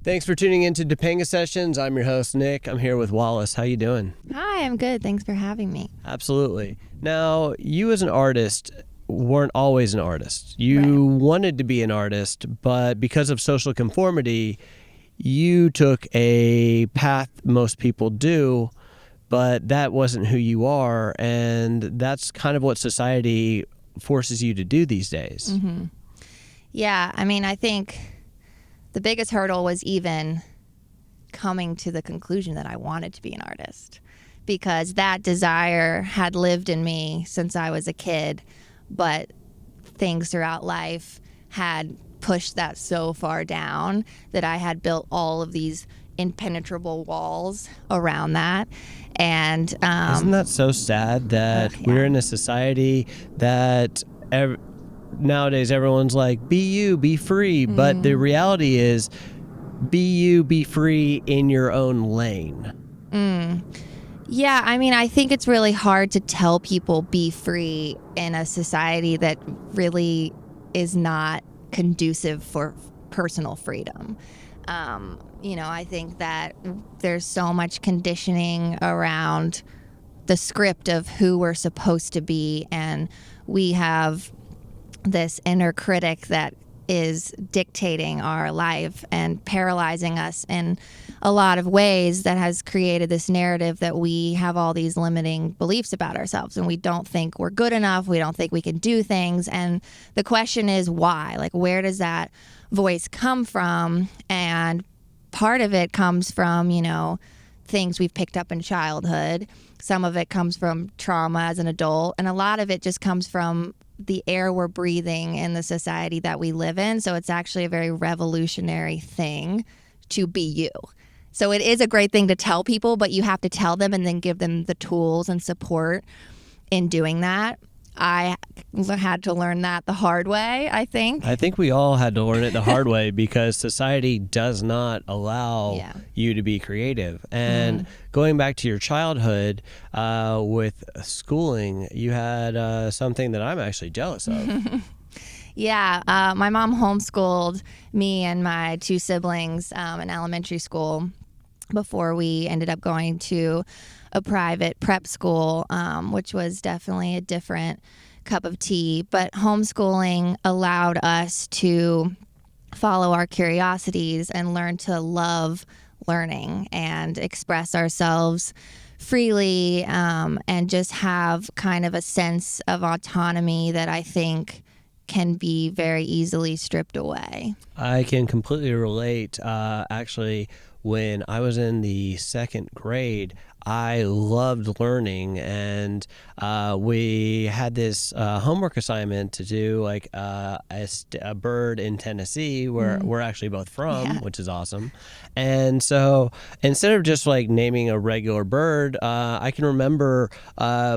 Thanks for tuning in to Topanga Sessions. I'm your host, Nick. I'm here with Wallace. How you doing? Hi, I'm good. Thanks for having me. Absolutely. Now, you as an artist weren't always an artist. You wanted to be an artist, but because of social conformity, you took a path most people do, but that wasn't who you are, and that's kind of what society forces you to do these days. Mm-hmm. Yeah, I mean, I think the biggest hurdle was even coming to the conclusion that I wanted to be an artist, because that desire had lived in me since I was a kid, but things throughout life had pushed that so far down that I had built all of these impenetrable walls around that. And isn't that so sad that we're in a society that nowadays everyone's like, be you, be free. But the reality is, be you, be free in your own lane. Yeah, I mean, I think it's really hard to tell people be free in a society that really is not conducive for personal freedom. I think that there's so much conditioning around the script of who we're supposed to be, and we have this inner critic that is dictating our life and paralyzing us in a lot of ways, that has created this narrative that we have all these limiting beliefs about ourselves, and we don't think we're good enough. We don't think we can do things. And the question is why? Like, where does that voice come from? And part of it comes from, things we've picked up in childhood. Some of it comes from trauma as an adult, and a lot of it just comes from the air we're breathing in the society that we live in. So it's actually a very revolutionary thing to be you. So it is a great thing to tell people, but you have to tell them and then give them the tools and support in doing that. I had to learn that the hard way, I think. I think we all had to learn it the hard way because society does not allow you to be creative. And going back to your childhood with schooling, you had something that I'm actually jealous of. Yeah, my mom homeschooled me and my two siblings in elementary school before we ended up going to a private prep school, which was definitely a different cup of tea. But homeschooling allowed us to follow our curiosities and learn to love learning and express ourselves freely, and just have kind of a sense of autonomy that I think can be very easily stripped away. I can completely relate. Actually, when I was in the second grade, I loved learning, and we had this homework assignment to do, like a bird in Tennessee, where we're actually both from, which is awesome. And so instead of just like naming a regular bird, I can remember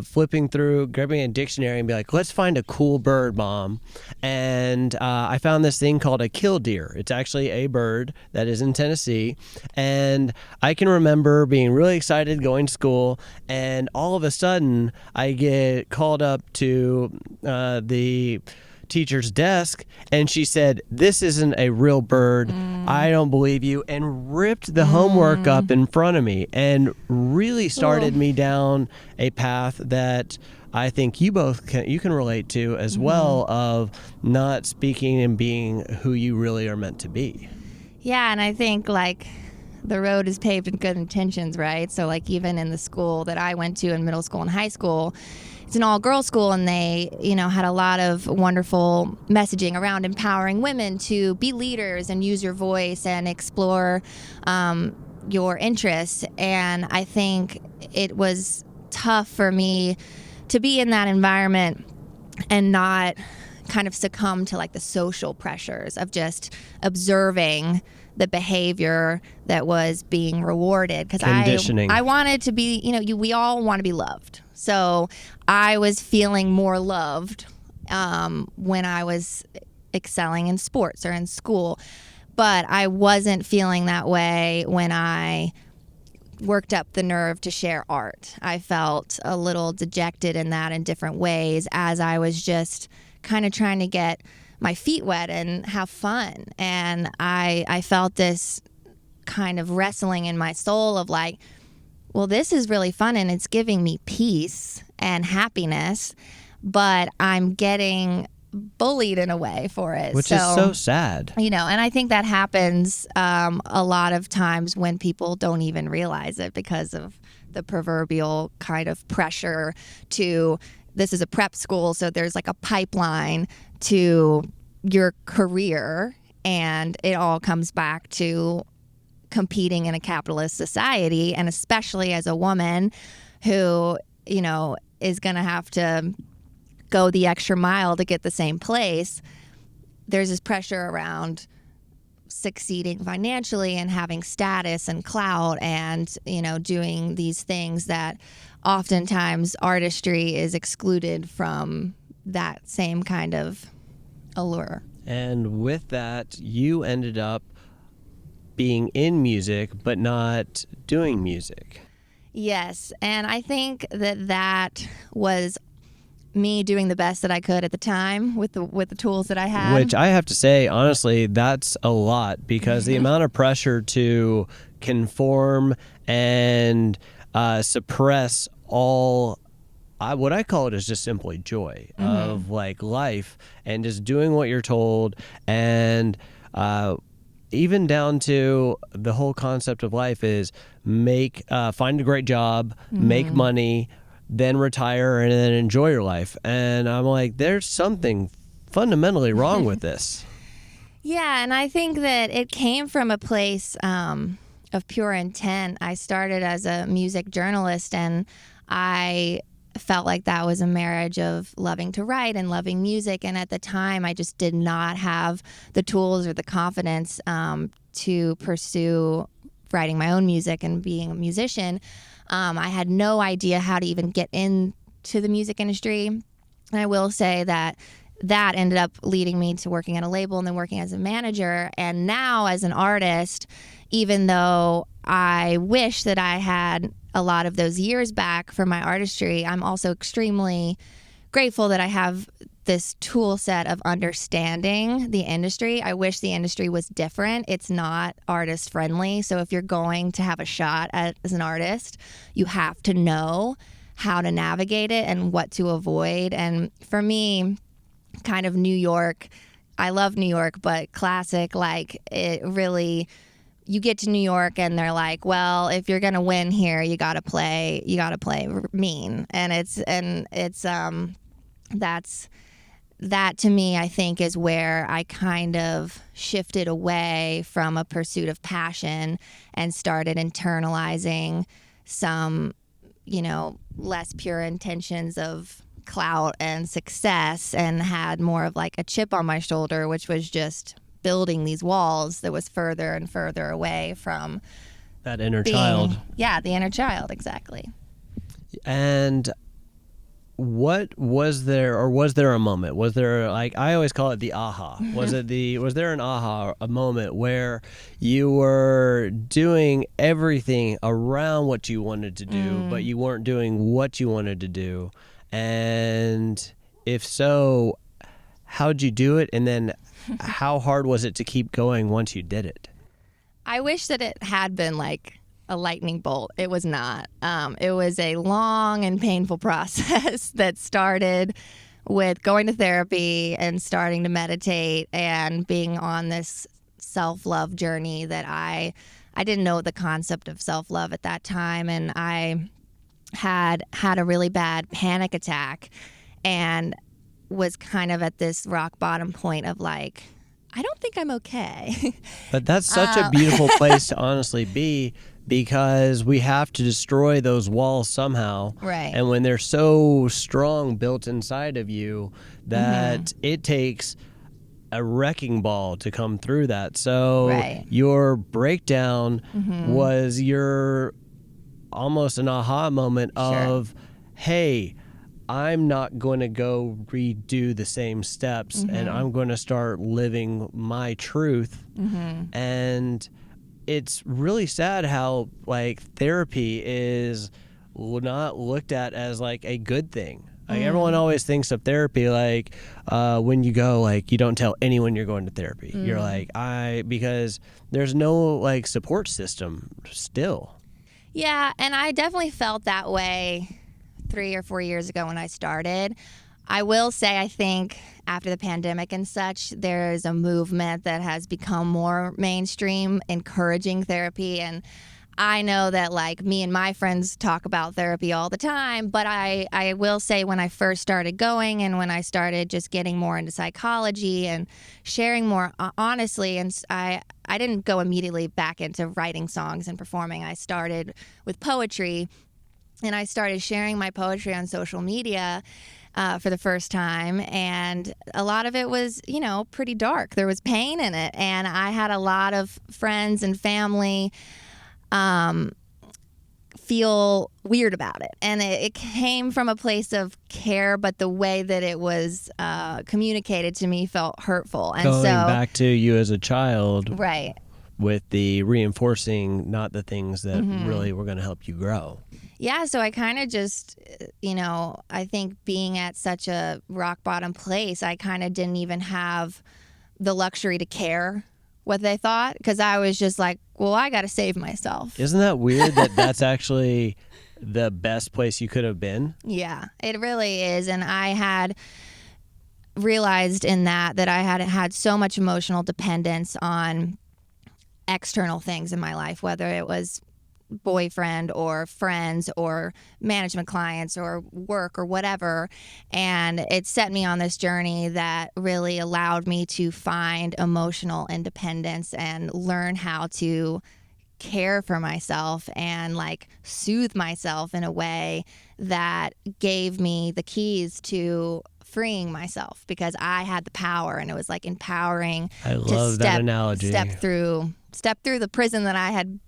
flipping through, grabbing a dictionary and be like, let's find a cool bird, Mom. And I found this thing called a killdeer. It's actually a bird that is in Tennessee. And I can remember being really excited going to school, and all of a sudden I get called up to the teacher's desk, and she said, "This isn't a real bird. I don't believe you," and ripped the homework up in front of me and really started me down a path that I think you can relate to as well, of not speaking and being who you really are meant to be. Yeah, and I think like the road is paved with good intentions, right? So like even in the school that I went to in middle school and high school, it's an all-girls school, and they, had a lot of wonderful messaging around empowering women to be leaders and use your voice and explore your interests. And I think it was tough for me to be in that environment and not kind of succumb to like the social pressures of just observing the behavior that was being rewarded, because I wanted to be, we all want to be loved. So I was feeling more loved when I was excelling in sports or in school, but I wasn't feeling that way when I worked up the nerve to share art. I felt a little dejected in that in different ways, as I was just kind of trying to get my feet wet and have fun. And I felt this kind of wrestling in my soul of like, well, this is really fun and it's giving me peace and happiness, but I'm getting bullied in a way for it. Which is so sad. And I think that happens a lot of times when people don't even realize it because of the proverbial kind of pressure to, this is a prep school, so there's like a pipeline to your career, and it all comes back to competing in a capitalist society, and especially as a woman who, is going to have to go the extra mile to get the same place. There's this pressure around succeeding financially and having status and clout and, doing these things that oftentimes artistry is excluded from that same kind of allure. And with that, you ended up being in music, but not doing music. Yes. And I think that was me doing the best that I could at the time with the tools that I had. Which I have to say, honestly, that's a lot, because the amount of pressure to conform and suppress all, what I call it is just simply joy of like life and just doing what you're told, and even down to the whole concept of life is find a great job, make money, then retire, and then enjoy your life. And I'm like, there's something fundamentally wrong with this. Yeah, and I think that it came from a place of pure intent. I started as a music journalist, and I felt like that was a marriage of loving to write and loving music. And at the time, I just did not have the tools or the confidence to pursue writing my own music and being a musician. I had no idea how to even get into the music industry. And I will say that ended up leading me to working at a label and then working as a manager. And now as an artist, even though I wish that I had a lot of those years back for my artistry, I'm also extremely grateful that I have this tool set of understanding the industry. I wish the industry was different. It's not artist friendly. So if you're going to have a shot as an artist, you have to know how to navigate it and what to avoid. And for me, kind of New York, I love New York, but classic, like it really, you get to New York and they're like, well, if you're going to win here, you got to play mean. And that to me, I think, is where I kind of shifted away from a pursuit of passion and started internalizing some, less pure intentions of clout and success, and had more of like a chip on my shoulder, which was just building these walls that was further and further away from that inner child. Yeah, the inner child, exactly. And what was there a moment? Was there, like, I always call it the aha. Was there an aha, a moment where you were doing everything around what you wanted to do, but you weren't doing what you wanted to do? And if so, how'd you do it? And then how hard was it to keep going once you did it? I wish that it had been like a lightning bolt. It was not. It was a long and painful process that started with going to therapy and starting to meditate and being on this self-love journey that I didn't know the concept of self-love at that time. And I had a really bad panic attack and was kind of at this rock bottom point of like, I don't think I'm okay. But that's such a beautiful place to honestly be, because we have to destroy those walls somehow. Right. And when they're so strong built inside of you that it takes a wrecking ball to come through that. So your breakdown was your almost an aha moment of, hey, I'm not going to go redo the same steps and I'm going to start living my truth. And it's really sad how like therapy is not looked at as like a good thing. Like everyone always thinks of therapy like when you go, like you don't tell anyone you're going to therapy. You're like, because there's no like support system still. Yeah, and I definitely felt that way 3 or 4 years ago when I started. I will say, I think after the pandemic and such, there's a movement that has become more mainstream, encouraging therapy. And I know that like me and my friends talk about therapy all the time, but I will say when I first started going and when I started just getting more into psychology and sharing more honestly, and I didn't go immediately back into writing songs and performing. I started with poetry, and I started sharing my poetry on social media for the first time, and a lot of it was, pretty dark. There was pain in it, and I had a lot of friends and family feel weird about it, and it came from a place of care, but the way that it was communicated to me felt hurtful. And Going back to you as a child, right, with the reinforcing, not the things that really were going to help you grow. Yeah, so I kind of just, I think being at such a rock bottom place, I kind of didn't even have the luxury to care what they thought, because I was just like, well, I got to save myself. Isn't that weird that that's actually the best place you could have been? Yeah, it really is. And I had realized in that I had so much emotional dependence on external things in my life, whether it was boyfriend or friends or management clients or work or whatever. And it set me on this journey that really allowed me to find emotional independence and learn how to care for myself and like soothe myself in a way that gave me the keys to freeing myself, because I had the power, and it was like empowering. I love that analogy. Step through the prison that I had,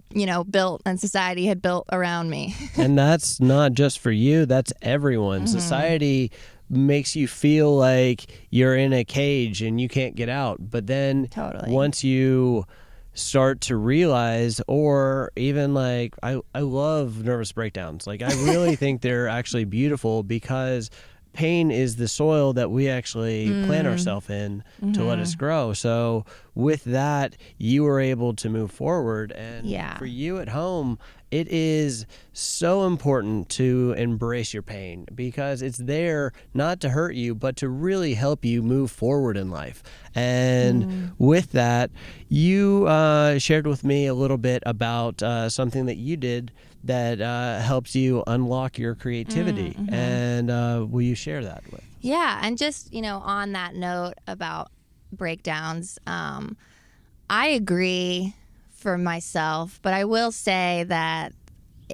built and society had built around me. And that's not just for you, that's everyone. Society makes you feel like you're in a cage and you can't get out. But then once you start to realize, or even like, I love nervous breakdowns. Like I really think they're actually beautiful, because pain is the soil that we actually plant ourselves in to let us grow. So with that, you were able to move forward. And for you at home, it is so important to embrace your pain, because it's there not to hurt you, but to really help you move forward in life. And with that, you shared with me a little bit about something that you did that helps you unlock your creativity. And will you share that with? Yeah, and just, on that note about breakdowns, I agree for myself, but I will say that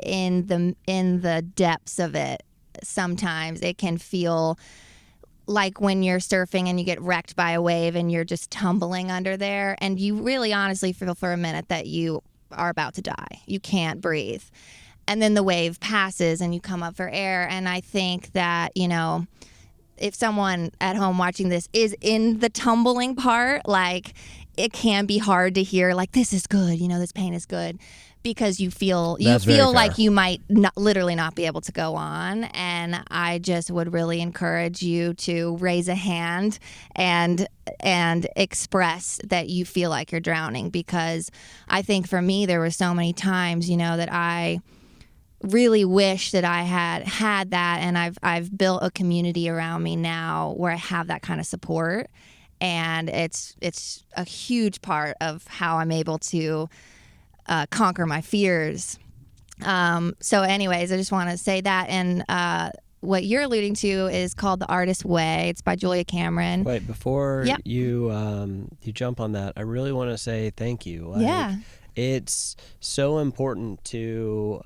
in the depths of it, sometimes it can feel like when you're surfing and you get wrecked by a wave and you're just tumbling under there, and you really honestly feel for a minute that you are about to die. You can't breathe. And then the wave passes and you come up for air. And I think that, if someone at home watching this is in the tumbling part, like it can be hard to hear like, this is good, this pain is good, because you feel like you might literally not be able to go on. And I just would really encourage you to raise a hand and express that you feel like you're drowning, because I think for me, there were so many times, that I really wish that I had that, and I've built a community around me now where I have that kind of support, and it's a huge part of how I'm able to conquer my fears. So anyways, I just want to say that. And what you're alluding to is called The Artist's Way. It's by Julia Cameron. Wait, before you jump on that, I really want to say thank you. It's so important to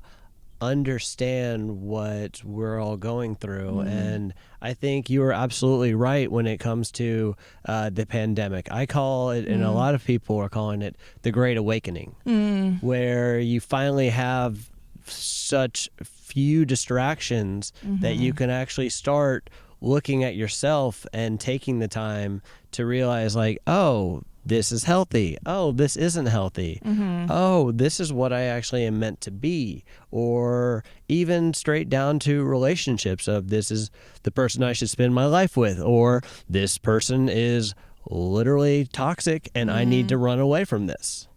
understand what we're all going through. And I think you are absolutely right when it comes to the pandemic. I call it, and a lot of people are calling it, the Great Awakening, where you finally have such few distractions that you can actually start looking at yourself and taking the time to realize like, oh, this is healthy. Oh, this isn't healthy. Oh, this is what I actually am meant to be. Or even straight down to relationships of this is the person I should spend my life with. Or this person is literally toxic and I need to run away from this.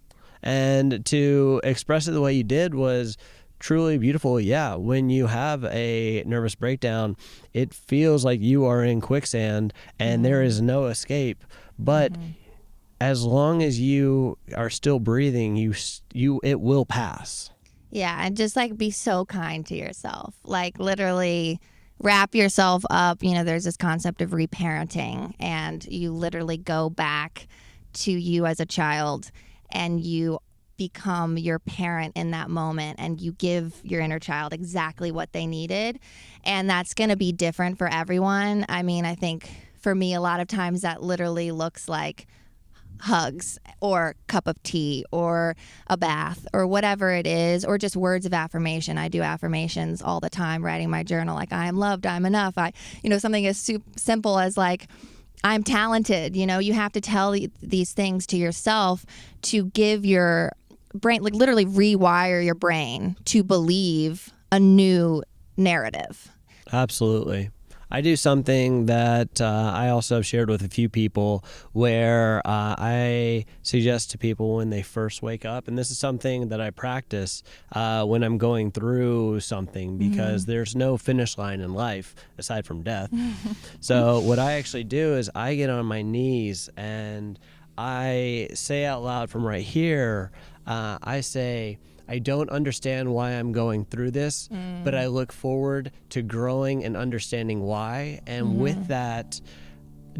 And to express it the way you did was truly beautiful. Yeah, when you have a nervous breakdown, it feels like you are in quicksand and there is no escape. But as long as you are still breathing, it will pass. Yeah, and just like be so kind to yourself. Like literally wrap yourself up. You know, there's this concept of reparenting, and you literally go back to you as a child and you become your parent in that moment, and you give your inner child exactly what they needed. And that's going to be different for everyone. I mean, I think for me, a lot of times that literally looks like hugs or cup of tea or a bath or whatever it is, or just words of affirmation. I do affirmations all the time, writing my journal, like I am loved, I'm enough. Something as simple as like, I'm talented. You know, you have to tell these things to yourself to give your brain, like literally rewire your brain to believe a new narrative. Absolutely. I do something that I also have shared with a few people where I suggest to people when they first wake up, and this is something that I practice when I'm going through something, because there's no finish line in life aside from death. So what I actually do is I get on my knees and I say out loud from right here, I say, I don't understand why I'm going through this, but I look forward to growing and understanding why. And with that,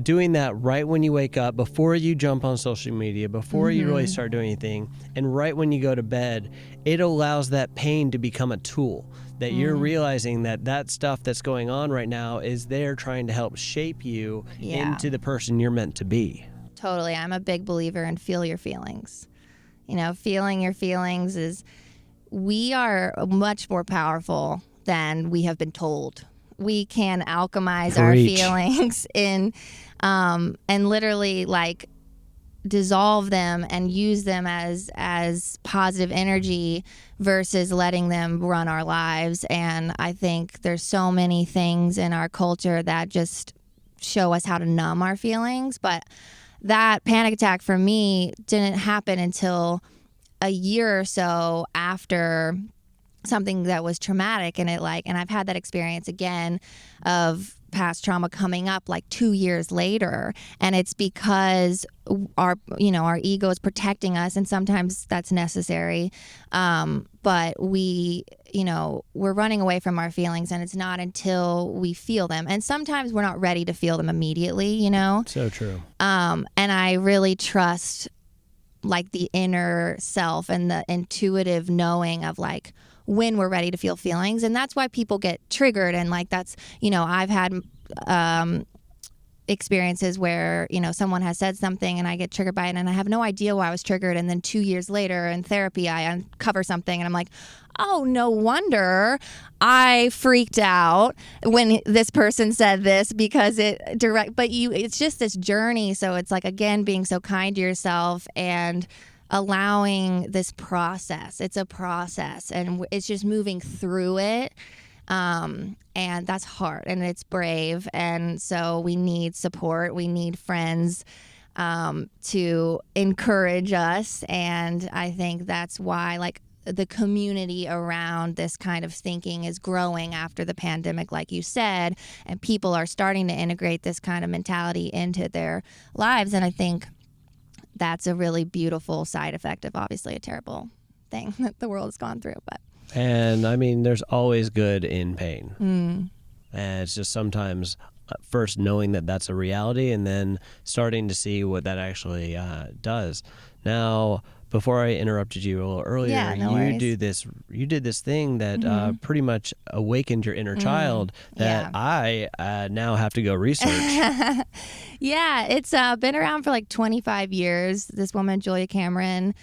doing that right when you wake up, before you jump on social media, before you really start doing anything, and right when you go to bed, it allows that pain to become a tool, that you're realizing that stuff that's going on right now is there trying to help shape you into the person you're meant to be. Totally. I'm a big believer in feel your feelings. You know, feeling your feelings we are much more powerful than we have been told. We can alchemize our feelings and literally like dissolve them and use them as positive energy versus letting them run our lives. And I think there's so many things in our culture that just show us how to numb our feelings. But that panic attack for me didn't happen until a year or so after something that was traumatic, and I've had that experience again of past trauma coming up like 2 years later, and it's because our ego is protecting us, and sometimes that's necessary, but we're running away from our feelings, and it's not until we feel them, and sometimes we're not ready to feel them immediately, So true. And I really trust like the inner self and the intuitive knowing of like when we're ready to feel feelings. And that's why people get triggered. And like that's, I've had experiences where, someone has said something and I get triggered by it and I have no idea why I was triggered. And then 2 years later in therapy, I uncover something and I'm like, oh, no wonder I freaked out when this person said this, because it's just this journey. So it's like, again, being so kind to yourself and allowing this process. It's a process and it's just moving through it. And that's hard and it's brave. And so we need support. We need friends to encourage us. And I think that's why like the community around this kind of thinking is growing after the pandemic, like you said, and people are starting to integrate this kind of mentality into their lives. And I think that's a really beautiful side effect of obviously a terrible thing that the world has gone through. And I mean, there's always good in pain. And it's just sometimes first knowing that that's a reality and then starting to see what that actually does. Now, before I interrupted you a little earlier, Yeah, no worries. you did this thing that pretty much awakened your inner child that I now have to go research. Yeah, it's been around for like 25 years. This woman, Julia Cameron,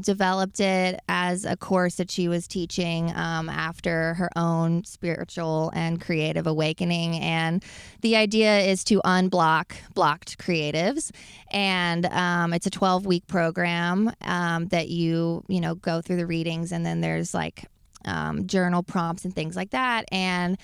developed it as a course that she was teaching after her own spiritual and creative awakening. And the idea is to unblock blocked creatives. And it's a 12-week program that you go through the readings, and then there's like journal prompts and things like that. And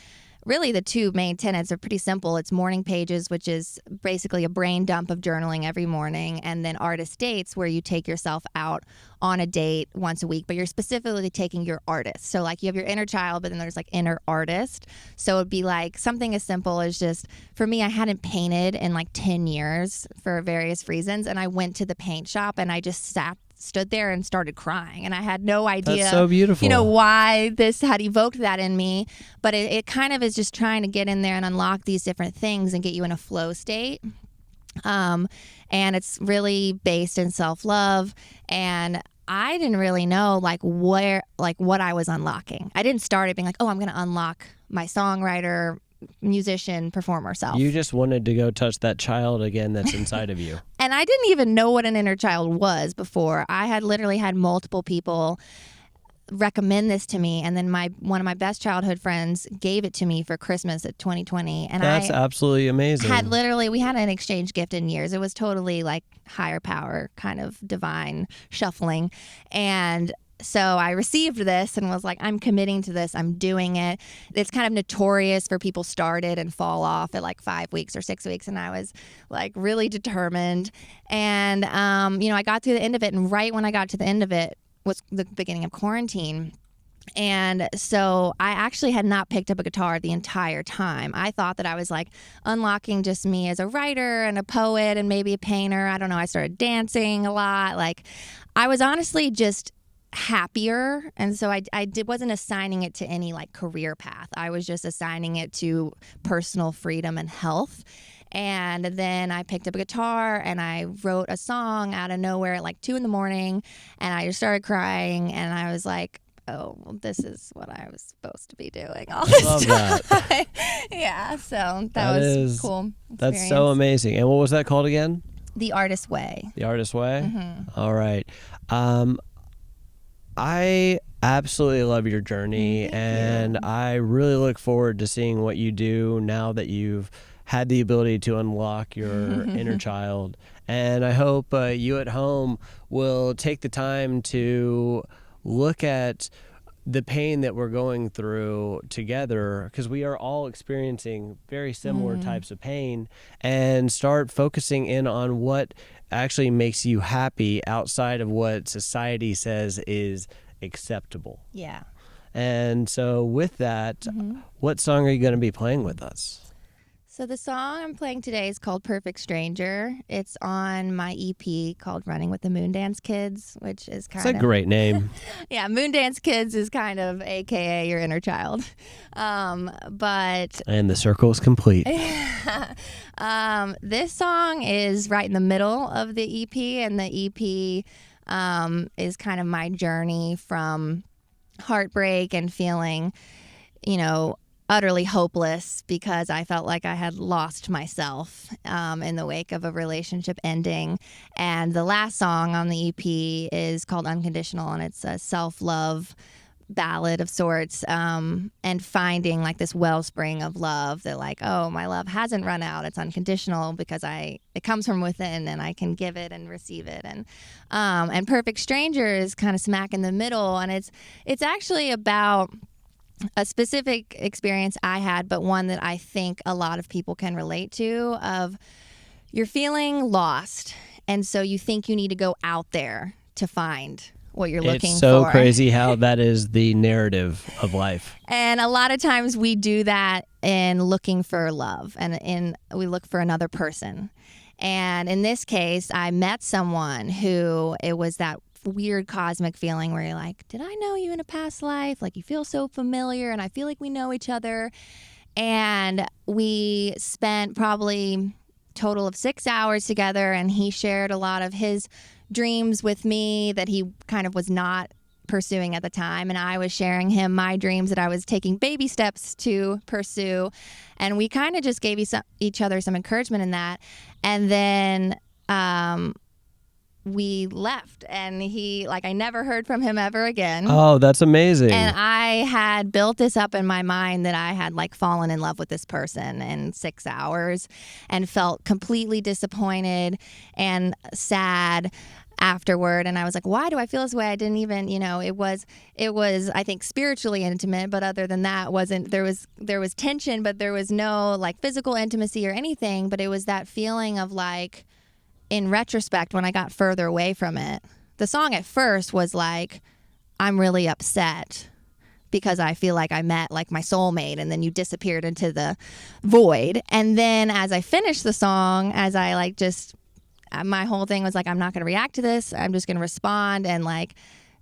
really, the two main tenets are pretty simple. It's morning pages, which is basically a brain dump of journaling every morning, and then artist dates, where you take yourself out on a date once a week, but you're specifically taking your artist. So like you have your inner child, but then there's like inner artist. So it'd be like something as simple as just, for me, I hadn't painted in like 10 years for various reasons, and I went to the paint shop and I just stood there and started crying, and I had no idea. That's so beautiful. Why this had evoked that in me, but it kind of is just trying to get in there and unlock these different things and get you in a flow state. And it's really based in self-love, and I didn't really know what I was unlocking. I didn't start it being like, oh, I'm going to unlock my songwriter, musician, performer self. You just wanted to go touch that child again that's inside of you. And I didn't even know what an inner child was before. I had literally had multiple people recommend this to me, and then one of my best childhood friends gave it to me for Christmas at 2020, and that's absolutely amazing. We had an exchange gift in years. It was totally like higher power, kind of divine shuffling. And so I received this and was like, I'm committing to this. I'm doing it. It's kind of notorious for people start it and fall off at like 5 weeks or 6 weeks. And I was like really determined. And, I got to the end of it. And right when I got to the end of it was the beginning of quarantine. And so I actually had not picked up a guitar the entire time. I thought that I was like unlocking just me as a writer and a poet and maybe a painter. I don't know. I started dancing a lot. Like I was honestly just happier, and so I wasn't assigning it to any like career path. I was just assigning it to personal freedom and health. And then I picked up a guitar and I wrote a song out of nowhere at like 2 a.m, and I just started crying, and I was like, oh, well, this is what I was supposed to be doing all this Love time. that. Yeah, so that was cool experience. That's so amazing. And what was that called again? The Artist Way. The Artist Way? Mm-hmm. All right. I absolutely love your journey, and I really look forward to seeing what you do now that you've had the ability to unlock your inner child. And I hope you at home will take the time to look at the pain that we're going through together, because we are all experiencing very similar types of pain, and start focusing in on what actually makes you happy outside of what society says is acceptable. Yeah. And so with that, what song are you going to be playing with us? So the song I'm playing today is called Perfect Stranger. It's on my EP called Running with the Moondance Kids, which is kind of... It's a great name. Yeah, Moondance Kids is kind of AKA your inner child. But... And the circle is complete. This song is right in the middle of the EP, and the EP is kind of my journey from heartbreak and feeling, utterly hopeless because I felt like I had lost myself in the wake of a relationship ending. And the last song on the EP is called Unconditional, and it's a self-love ballad of sorts, and finding like this wellspring of love that like, oh, my love hasn't run out. It's unconditional because it comes from within, and I can give it and receive it. And Perfect Stranger is kind of smack in the middle, and it's actually about a specific experience I had, but one that I think a lot of people can relate to, of you're feeling lost, and so you think you need to go out there to find what you're looking for. It's so crazy how that is the narrative of life. And a lot of times we do that in looking for love, and we look for another person. And in this case, I met someone who, it was that weird cosmic feeling where you're like, did I know you in a past life? Like, you feel so familiar, and I feel like we know each other. And we spent probably total of 6 hours together, and he shared a lot of his dreams with me that he kind of was not pursuing at the time, and I was sharing him my dreams that I was taking baby steps to pursue, and we kind of just gave each other some encouragement in that. And then we left, and I never heard from him ever again. Oh, that's amazing. And I had built this up in my mind that I had fallen in love with this person in 6 hours, and felt completely disappointed and sad afterward. And I was like, why do I feel this way? I didn't even, it was I think spiritually intimate, but other than that, there was tension, but there was no physical intimacy or anything. But it was that feeling of in retrospect, when I got further away from it, the song at first was I'm really upset because I feel like I met my soulmate, and then you disappeared into the void. And then as I finished the song, as I my whole thing was I'm not going to react to this. I'm just going to respond and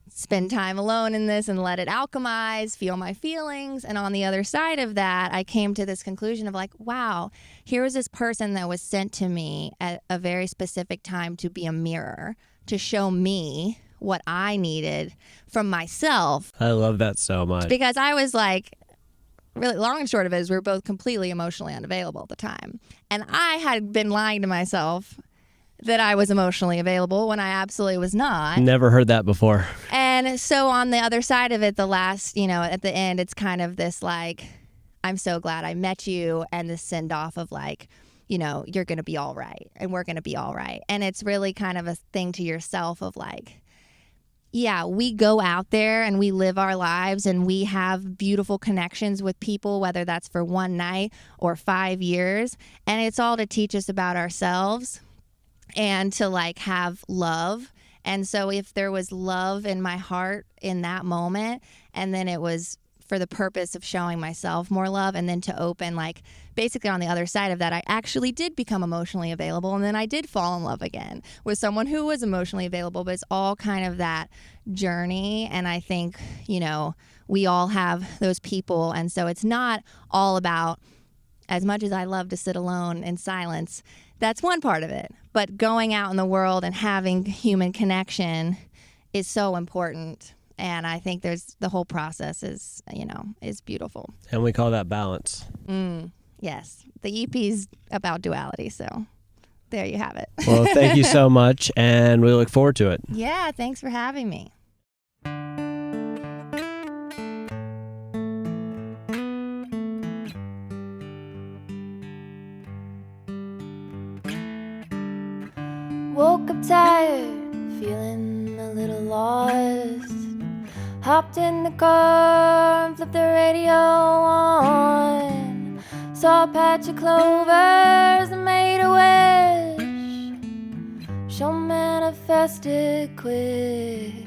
spend time alone in this and let it alchemize, feel my feelings. And on the other side of that, I came to this conclusion of wow, here was this person that was sent to me at a very specific time to be a mirror, to show me what I needed from myself. I love that so much. Because I was really, long and short of it is we were both completely emotionally unavailable at the time. And I had been lying to myself that I was emotionally available when I absolutely was not. Never heard that before. And so on the other side of it, the last, at the end, it's kind of this I'm so glad I met you, and this send off of you're going to be all right, and we're going to be all right. And it's really kind of a thing to yourself of yeah, we go out there and we live our lives, and we have beautiful connections with people, whether that's for one night or 5 years. And it's all to teach us about ourselves and to have love. And so if there was love in my heart in that moment, and then it was for the purpose of showing myself more love, and then to open basically on the other side of that, I actually did become emotionally available, and then I did fall in love again with someone who was emotionally available. But it's all kind of that journey. And I think we all have those people, and so it's not all about, as much as I love to sit alone in silence, that's one part of it. But going out in the world and having human connection is so important. And I think the whole process is beautiful. And we call that balance. Yes. The EP's about duality. So there you have it. Well, thank you so much. And we look forward to it. Yeah. Thanks for having me. Woke up tired, feeling a little lost. Hopped in the car and flipped the radio on. Saw a patch of clovers and made a wish. She'll manifest it quick.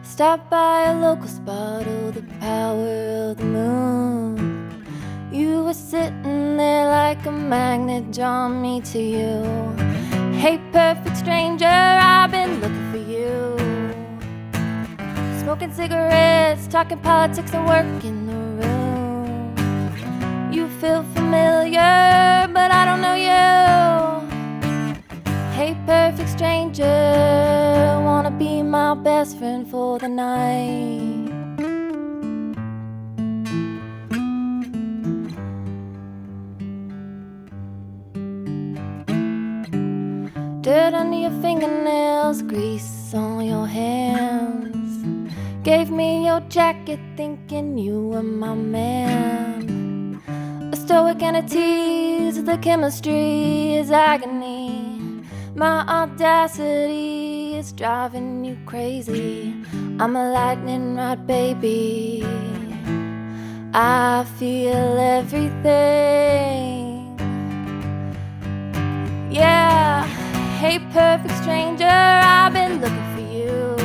Stopped by a local spot, oh, the power of the moon. You were sitting there like a magnet, drawing me to you. Hey, perfect stranger, I've been looking for you. Smoking cigarettes, talking politics and work in the room. You feel familiar, but I don't know you. Hey, perfect stranger, wanna be my best friend for the night. Dirt under your fingernails, grease on your hands. Gave me your jacket thinking you were my man. A stoic and a tease, the chemistry is agony. My audacity is driving you crazy. I'm a lightning rod baby. I feel everything. Yeah. Hey, perfect stranger, I've been looking for you.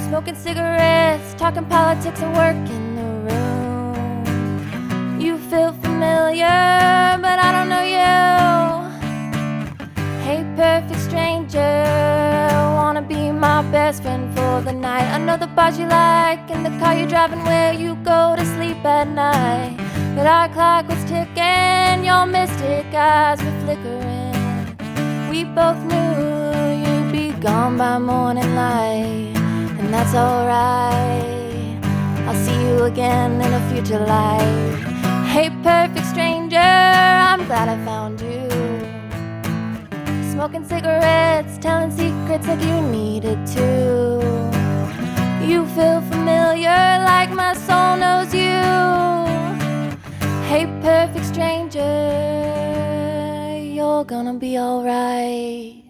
Smoking cigarettes, talking politics and work in the room. You feel familiar, but I don't know you. Hey, perfect stranger, wanna be my best friend for the night. I know the bars you like and the car you're driving, where you go to sleep at night. But our clock was ticking, your mystic eyes were flickering. We both knew you'd be gone by morning light, and that's alright. I'll see you again in a future life. Hey, perfect stranger, I'm glad I found you. Smoking cigarettes, telling secrets like you needed to. You feel familiar like my soul knows you. Hey, perfect stranger, you're gonna be alright.